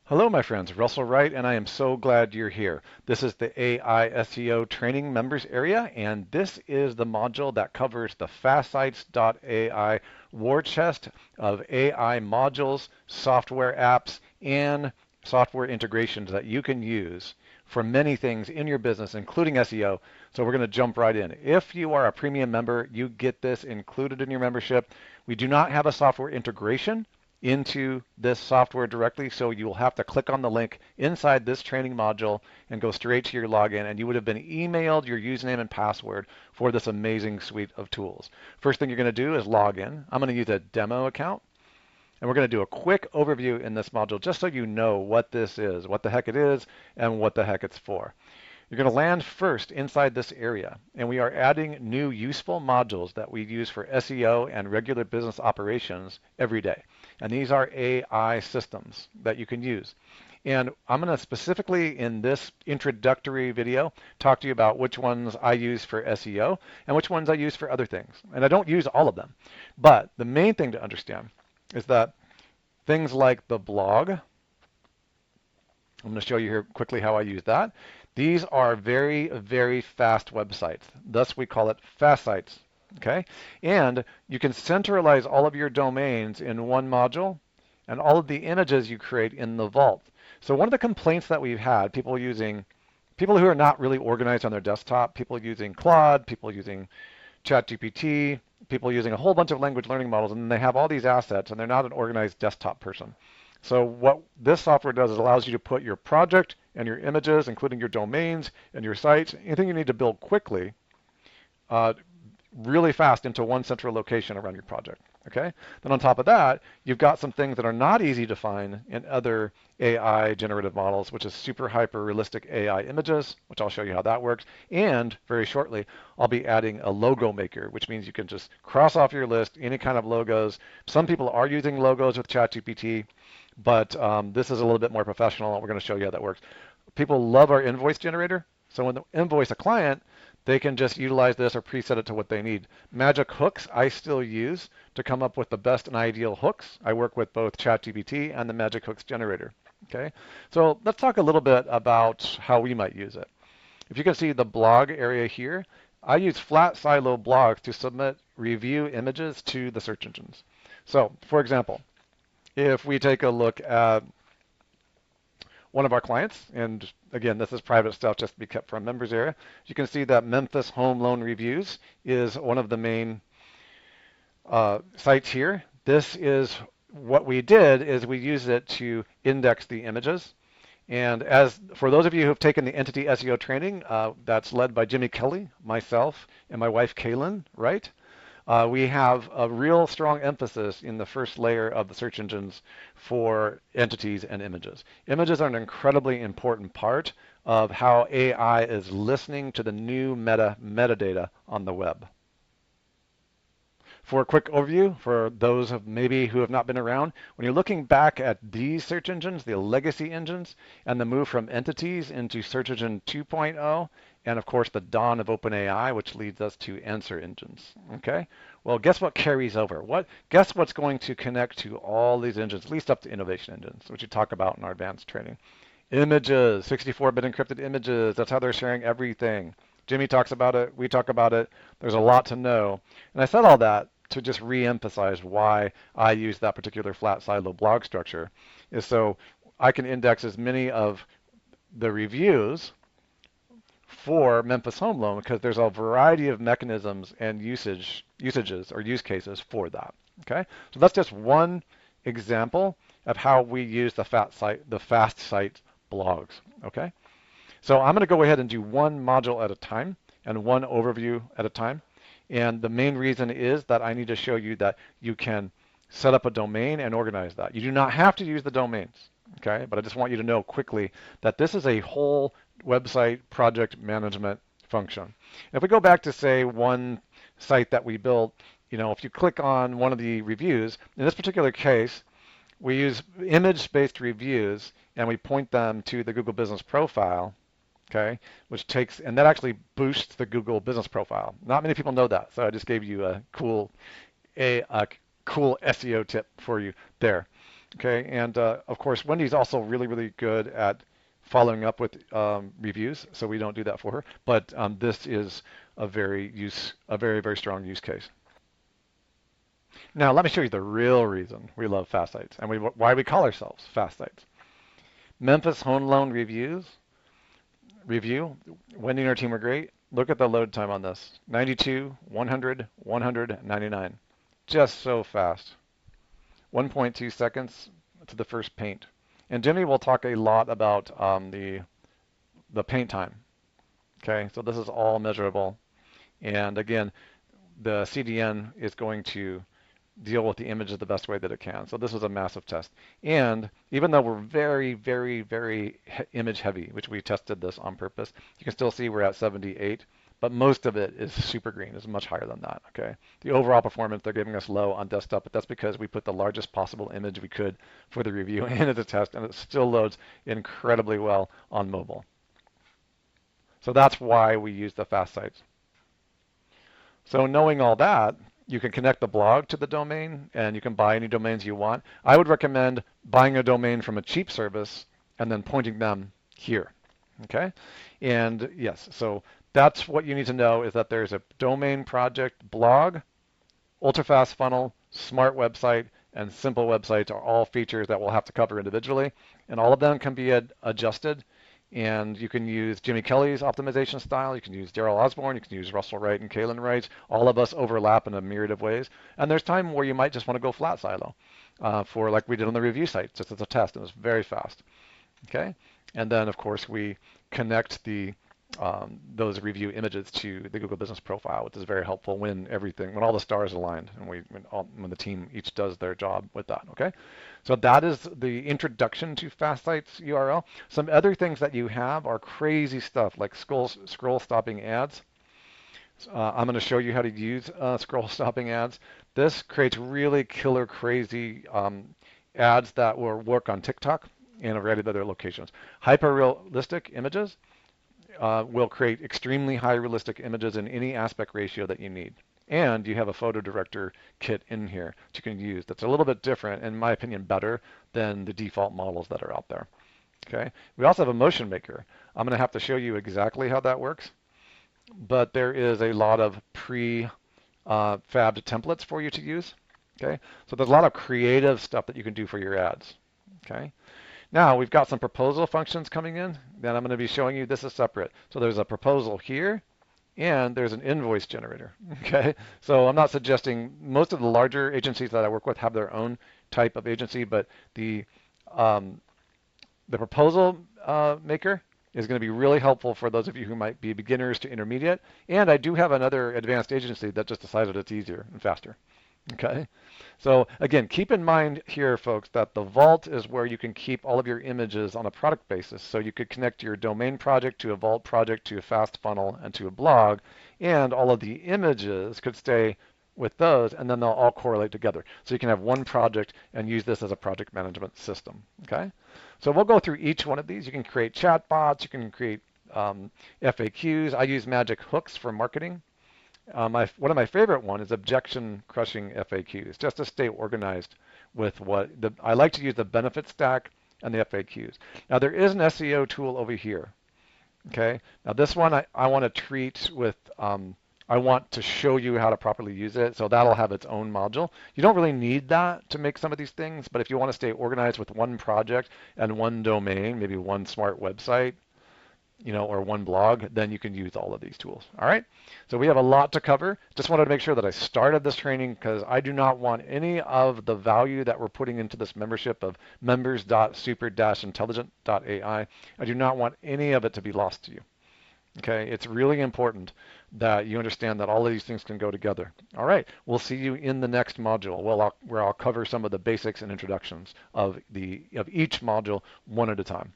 Hello, my friends. Russell Wright, and I am so glad you're here. This is the AI SEO training members area, and this is the module that covers the FastSites.AI war chest of AI modules, software apps, and software integrations that you can use for many things in your business, including SEO. So we're going to jump right in. If you are a premium member, you get this included in your membership. We do not have a software integration into this software directly, so you will have to click on the link inside this training module and go straight to your login, and you would have been emailed your username and password for this amazing suite of tools. First thing you're going to do is log in. I'm going to use a demo account, and we're going to do a quick overview in this module just so you know what this is, what the heck it is, and what the heck it's for. You're going to land first inside this area, and we are adding new useful modules that we use for SEO and regular business operations every day. And these are AI systems that you can use. And I'm going to specifically in this introductory video talk to you about which ones I use for SEO and which ones I use for other things. And I don't use all of them. But the main thing to understand is that things like the blog, I'm going to show you here quickly how I use that. These are very, very fast websites. Thus, we call it fast sites. Okay? And you can centralize all of your domains in one module and all of the images you create in the vault. So one of the complaints that we've had, people who are not really organized on their desktop, people using Claude, people using ChatGPT, people using a whole bunch of language learning models, and they have all these assets, and they're not an organized desktop person. So what this software does is allows you to put your project and your images, including your domains and your sites, anything you need to build quickly, uh, really fast into one central location around your project. Okay? Then on top of that, you've got some things that are not easy to find in other AI generative models, which is super hyper realistic AI images, which I'll show you how that works. And very shortly, I'll be adding a logo maker, which means you can just cross off your list any kind of logos. Some people are using logos with ChatGPT, but this is a little bit more professional. We're going to show you how that works. People love our invoice generator. So when they invoice a client, they can just utilize this or preset it to what they need. Magic hooks I still use to come up with the best and ideal hooks. I work with both ChatGPT and the Magic Hooks generator. Okay, so let's talk a little bit about how we might use it. If you can see the blog area here, I use flat silo blogs to submit review images to the search engines. So, for example, if we take a look at one of our clients, and again, this is private stuff just to be kept from members area. You can see that Memphis Home Loan Reviews is one of the main sites here. This is what we did is we used it to index the images. And as for those of you who have taken the entity SEO training, that's led by Jimmy Kelley, myself, and my wife Kaylin, right? We have a real strong emphasis in the first layer of the search engines for entities and images. Images are an incredibly important part of how AI is listening to the new metadata on the web. For a quick overview, for those of maybe who have not been around, when you're looking back at these search engines, the legacy engines, and the move from entities into search engine 2.0, and of course the dawn of OpenAI, which leads us to answer engines. Okay? Well, guess what carries over? Guess what's going to connect to all these engines, at least up to innovation engines, which we talk about in our advanced training. Images, 64-bit encrypted images. That's how they're sharing everything. Jimmy talks about it. We talk about it. There's a lot to know. And I said all that to just re-emphasize why I use that particular flat silo blog structure is so I can index as many of the reviews for Memphis Home Loan because there's a variety of mechanisms and usages or use cases for that. Okay, so that's just one example of how we use the fast site blogs. Okay, so I'm going to go ahead and do one module at a time and one overview at a time. And the main reason is that I need to show you that you can set up a domain and organize that. You do not have to use the domains, okay? But I just want you to know quickly that this is a whole website project management function. If we go back to, say, one site that we built, if you click on one of the reviews, in this particular case, we use image-based reviews and we point them to the Google Business Profile, okay, and that actually boosts the Google Business Profile. Not many people know that, so I just gave you a cool SEO tip for you there. Okay, and of course, Wendy's also really, really good at following up with reviews, so we don't do that for her. But this is a very, very strong use case. Now, let me show you the real reason we love Fast Sites and why we call ourselves Fast Sites. Memphis Home Loan review. Wendy and our team are great. Look at the load time on this: 92, 100, 100, 99. Just so fast. 1.2 seconds to the first paint. And Jimmy will talk a lot about the paint time. Okay, so this is all measurable. And again, the CDN is going to deal with the images the best way that it can. So this was a massive test. And even though we're very, very, very image heavy, which we tested this on purpose, you can still see we're at 78, but most of it is super green, is much higher than that, okay? The overall performance, they're giving us low on desktop, but that's because we put the largest possible image we could for the review and as a test, and it still loads incredibly well on mobile. So that's why we use the fast sites. So knowing all that, you can connect the blog to the domain and you can buy any domains you want. I would recommend buying a domain from a cheap service and then pointing them here. Okay? And yes, so that's what you need to know is that there's a domain project blog, ultra-fast funnel, smart website, and simple websites are all features that we'll have to cover individually. And all of them can be adjusted. And you can use Jimmy Kelley's optimization style. You can use Daryl Osborne. You can use Russell Wright and Kalen Wright. All of us overlap in a myriad of ways. And there's time where you might just want to go flat silo for like we did on the review site, just as a test. And it was very fast. Okay. And then, of course, we connect those review images to the Google Business Profile, which is very helpful when all the stars aligned and when the team each does their job with that. Okay, so that is the introduction to Fast Sites URL. Some other things that you have are crazy stuff like scroll stopping ads. I'm going to show you how to use scroll stopping ads. This creates really killer crazy ads that will work on TikTok and a variety of other locations. Hyper realistic images will create extremely high realistic images in any aspect ratio that you need. And you have a photo director kit in here that you can use that's a little bit different, in my opinion, better than the default models that are out there. Okay. We also have a motion maker. I'm going to have to show you exactly how that works, but there is a lot of pre-fabbed templates for you to use. Okay. So there's a lot of creative stuff that you can do for your ads. Okay. Now we've got some proposal functions coming in. Then I'm going to be showing you this is separate. So there's a proposal here, and there's an invoice generator. Okay, so I'm not suggesting most of the larger agencies that I work with have their own type of agency, but the proposal maker is going to be really helpful for those of you who might be beginners to intermediate. And I do have another advanced agency that just decided it's easier and faster. Okay, so again, keep in mind here, folks, that the vault is where you can keep all of your images on a product basis. So you could connect your domain project to a vault project to a fast funnel and to a blog, and all of the images could stay with those, and then they'll all correlate together. So you can have one project and use this as a project management system. Okay, so we'll go through each one of these. You can create chatbots, you can create FAQs. I use magic hooks for marketing. One of my favorite one is objection crushing FAQs, just to stay organized with I like to use the benefit stack and the FAQs. Now there is an SEO tool over here. Okay. Now this one I want to treat with, I want to show you how to properly use it. So that'll have its own module. You don't really need that to make some of these things, but if you want to stay organized with one project and one domain, maybe one smart website, or one blog, then you can use all of these tools. All right. So we have a lot to cover. Just wanted to make sure that I started this training because I do not want any of the value that we're putting into this membership of members.super-intelligent.ai. I do not want any of it to be lost to you. Okay. It's really important that you understand that all of these things can go together. All right. We'll see you in the next module where I'll cover some of the basics and introductions of each module one at a time.